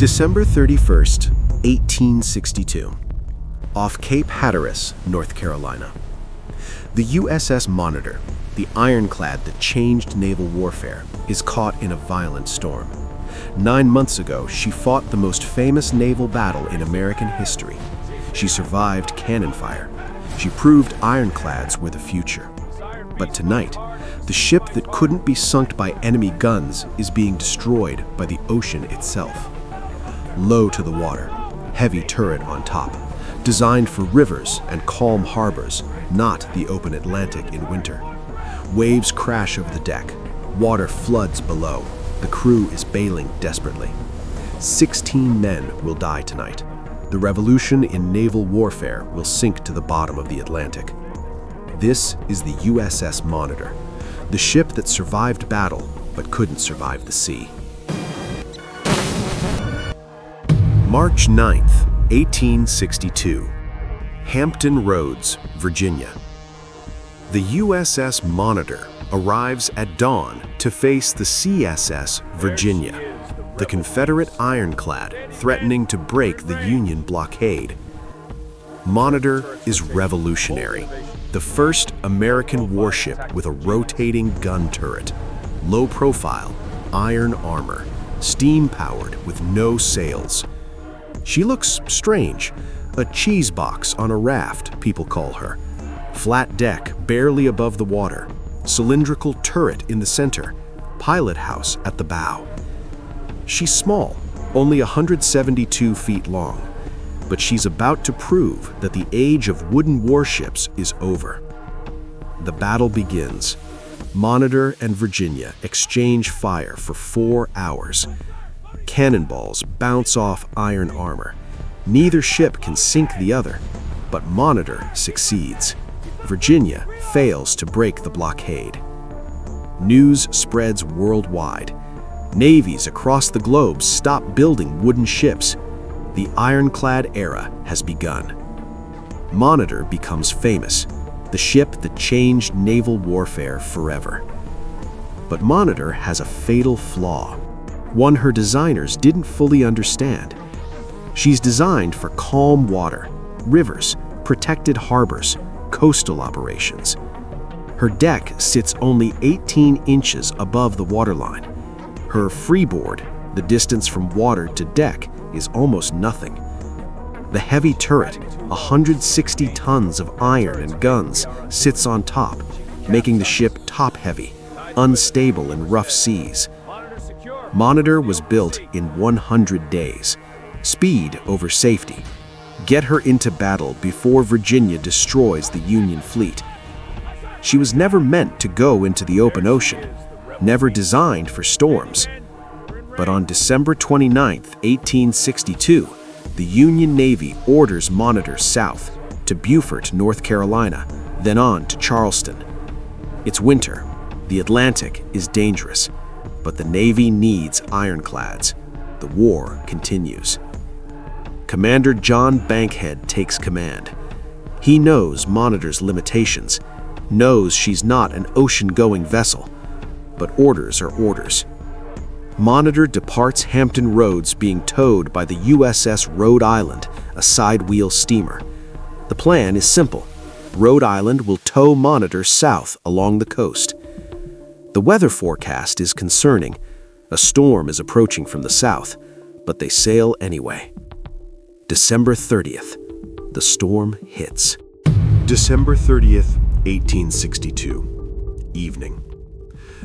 December 31st, 1862. Off Cape Hatteras, North Carolina. The USS Monitor, the ironclad that changed naval warfare, is caught in a violent storm. 9 months ago, she fought the most famous naval battle in American history. She survived cannon fire. She proved ironclads were the future. But tonight, the ship that couldn't be sunk by enemy guns is being destroyed by the ocean itself. Low to the water, heavy turret on top, designed for rivers and calm harbors, not the open Atlantic in winter. Waves crash over the deck, water floods below. The crew is bailing desperately. 16 men will die tonight. The revolution in naval warfare will sink to the bottom of the Atlantic. This is the USS Monitor, the ship that survived battle but couldn't survive the sea. March 9th, 1862. Hampton Roads, Virginia. The USS Monitor arrives at dawn to face the CSS Virginia, the Confederate ironclad threatening to break the Union blockade. Monitor is revolutionary, the first American warship with a rotating gun turret, low profile, iron armor, steam-powered with no sails. She looks strange, a cheese box on a raft, people call her. Flat deck barely above the water, cylindrical turret in the center, pilot house at the bow. She's small, only 172 feet long, but she's about to prove that the age of wooden warships is over. The battle begins. Monitor and Virginia exchange fire for 4 hours. Cannonballs bounce off iron armor. Neither ship can sink the other, but Monitor succeeds. Virginia fails to break the blockade. News spreads worldwide. Navies across the globe stop building wooden ships. The ironclad era has begun. Monitor becomes famous, the ship that changed naval warfare forever. But Monitor has a fatal flaw, one her designers didn't fully understand. She's designed for calm water, rivers, protected harbors, coastal operations. Her deck sits only 18 inches above the waterline. Her freeboard, the distance from water to deck, is almost nothing. The heavy turret, 160 tons of iron and guns, sits on top, making the ship top-heavy, unstable in rough seas. Monitor was built in 100 days. Speed over safety. Get her into battle before Virginia destroys the Union fleet. She was never meant to go into the open ocean, never designed for storms. But on December 29, 1862, the Union Navy orders Monitor south to Beaufort, North Carolina, then on to Charleston. It's winter. The Atlantic is dangerous, but the Navy needs ironclads. The war continues. Commander John Bankhead takes command. He knows Monitor's limitations, knows she's not an ocean-going vessel, but orders are orders. Monitor departs Hampton Roads being towed by the USS Rhode Island, a side-wheel steamer. The plan is simple. Rhode Island will tow Monitor south along the coast. The weather forecast is concerning. A storm is approaching from the south, but they sail anyway. December 30th. The storm hits. December 30th, 1862. Evening.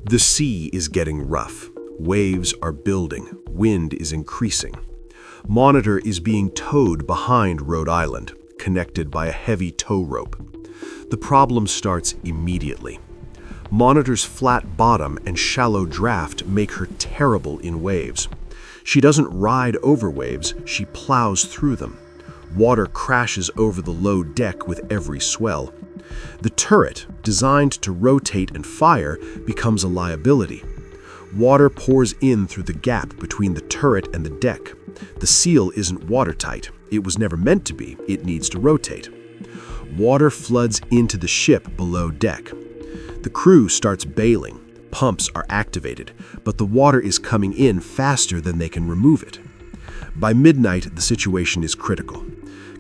The sea is getting rough. Waves are building. Wind is increasing. Monitor is being towed behind Rhode Island, connected by a heavy tow rope. The problem starts immediately. Monitor's flat bottom and shallow draft make her terrible in waves. She doesn't ride over waves, she plows through them. Water crashes over the low deck with every swell. The turret, designed to rotate and fire, becomes a liability. Water pours in through the gap between the turret and the deck. The seal isn't watertight. It was never meant to be. It needs to rotate. Water floods into the ship below deck. The crew starts bailing. Pumps are activated, but the water is coming in faster than they can remove it. By midnight, the situation is critical.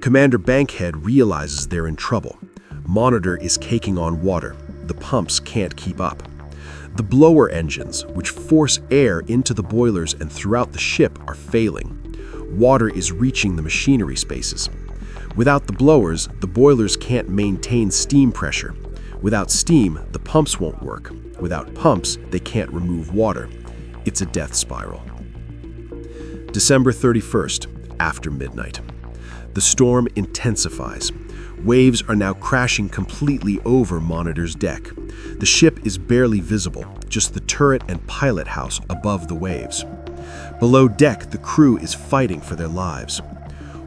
Commander Bankhead realizes they're in trouble. Monitor is caking on water. The pumps can't keep up. The blower engines, which force air into the boilers and throughout the ship, are failing. Water is reaching the machinery spaces. Without the blowers, the boilers can't maintain steam pressure. Without steam, the pumps won't work. Without pumps, they can't remove water. It's a death spiral. December 31st, after midnight. The storm intensifies. Waves are now crashing completely over Monitor's deck. The ship is barely visible, just the turret and pilot house above the waves. Below deck, the crew is fighting for their lives.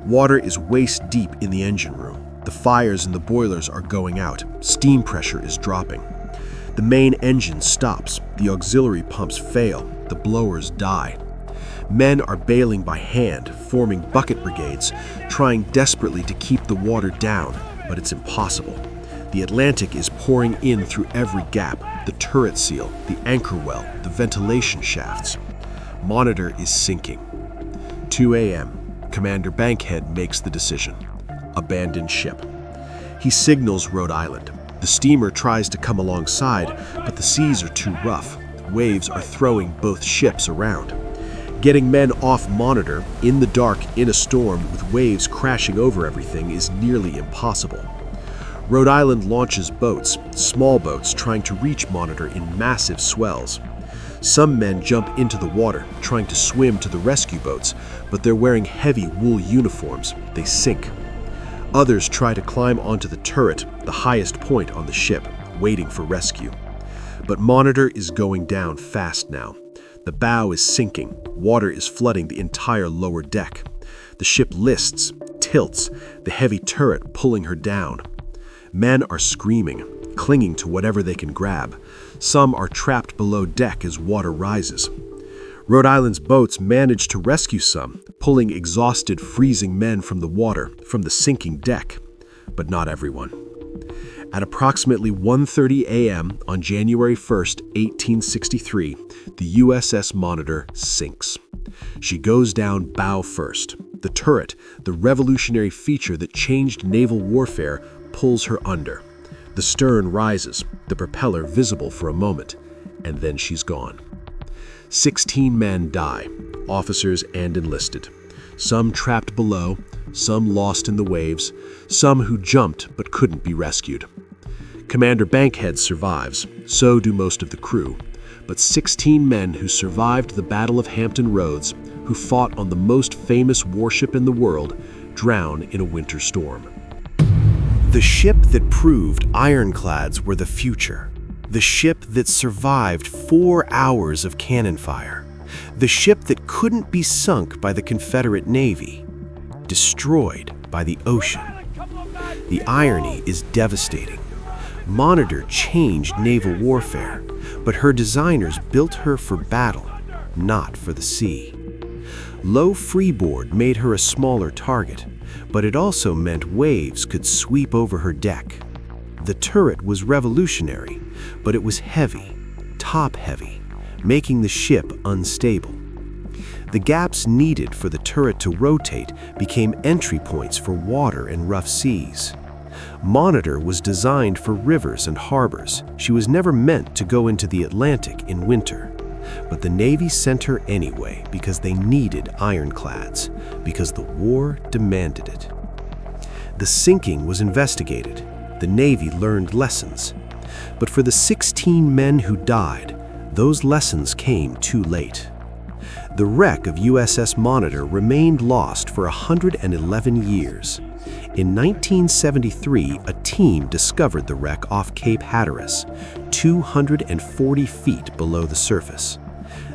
Water is waist-deep in the engine room. The fires in the boilers are going out. Steam pressure is dropping. The main engine stops. The auxiliary pumps fail. The blowers die. Men are bailing by hand, forming bucket brigades, trying desperately to keep the water down, but it's impossible. The Atlantic is pouring in through every gap, the turret seal, the anchor well, the ventilation shafts. Monitor is sinking. 2 a.m. Commander Bankhead makes the decision. Abandon ship. He signals Rhode Island. The steamer tries to come alongside, but the seas are too rough. Waves are throwing both ships around. Getting men off Monitor, in the dark, in a storm, with waves crashing over everything, is nearly impossible. Rhode Island launches boats, small boats trying to reach Monitor in massive swells. Some men jump into the water, trying to swim to the rescue boats, but they're wearing heavy wool uniforms. They sink. Others try to climb onto the turret, the highest point on the ship, waiting for rescue. But Monitor is going down fast now. The bow is sinking. Water is flooding the entire lower deck. The ship lists, tilts, the heavy turret pulling her down. Men are screaming, clinging to whatever they can grab. Some are trapped below deck as water rises. Rhode Island's boats manage to rescue some, pulling exhausted, freezing men from the water, from the sinking deck. But not everyone. At approximately 1:30 a.m. on January 1st, 1863, the USS Monitor sinks. She goes down bow first. The turret, the revolutionary feature that changed naval warfare, pulls her under. The stern rises, the propeller visible for a moment, and then she's gone. 16 men die, officers and enlisted. Some trapped below, some lost in the waves, some who jumped but couldn't be rescued. Commander Bankhead survives, so do most of the crew, but 16 men who survived the Battle of Hampton Roads, who fought on the most famous warship in the world, drown in a winter storm. The ship that proved ironclads were the future. The ship that survived 4 hours of cannon fire. The ship that couldn't be sunk by the Confederate Navy. Destroyed by the ocean. The irony is devastating. Monitor changed naval warfare, but her designers built her for battle, not for the sea. Low freeboard made her a smaller target, but it also meant waves could sweep over her deck. The turret was revolutionary, but it was heavy, top-heavy, making the ship unstable. The gaps needed for the turret to rotate became entry points for water in rough seas. Monitor was designed for rivers and harbors. She was never meant to go into the Atlantic in winter. But the Navy sent her anyway because they needed ironclads, because the war demanded it. The sinking was investigated. The Navy learned lessons. But for the 16 men who died, those lessons came too late. The wreck of USS Monitor remained lost for 111 years. In 1973, a team discovered the wreck off Cape Hatteras, 240 feet below the surface.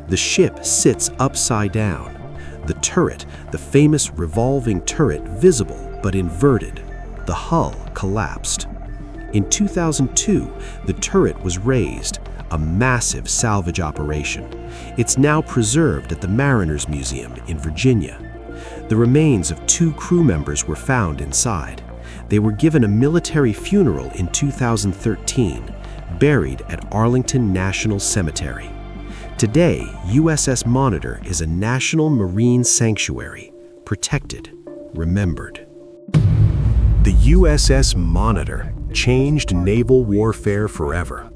The ship sits upside down. The turret, the famous revolving turret, visible but inverted. The hull collapsed. In 2002, the turret was raised, a massive salvage operation. It's now preserved at the Mariners Museum in Virginia. The remains of 2 crew members were found inside. They were given a military funeral in 2013, buried at Arlington National Cemetery. Today, USS Monitor is a national marine sanctuary, protected, remembered. The USS Monitor changed naval warfare forever.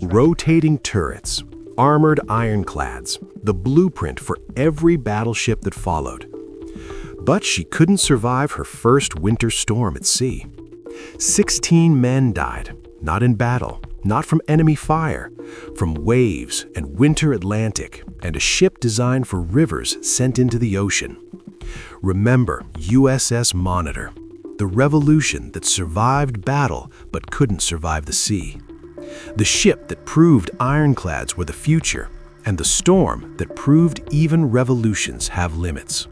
Rotating turrets, armored ironclads, the blueprint for every battleship that followed. But she couldn't survive her first winter storm at sea. 16 men died, not in battle, not from enemy fire, from waves and winter Atlantic, and a ship designed for rivers sent into the ocean. Remember USS Monitor, the revolution that survived battle but couldn't survive the sea. The ship that proved ironclads were the future, and the storm that proved even revolutions have limits.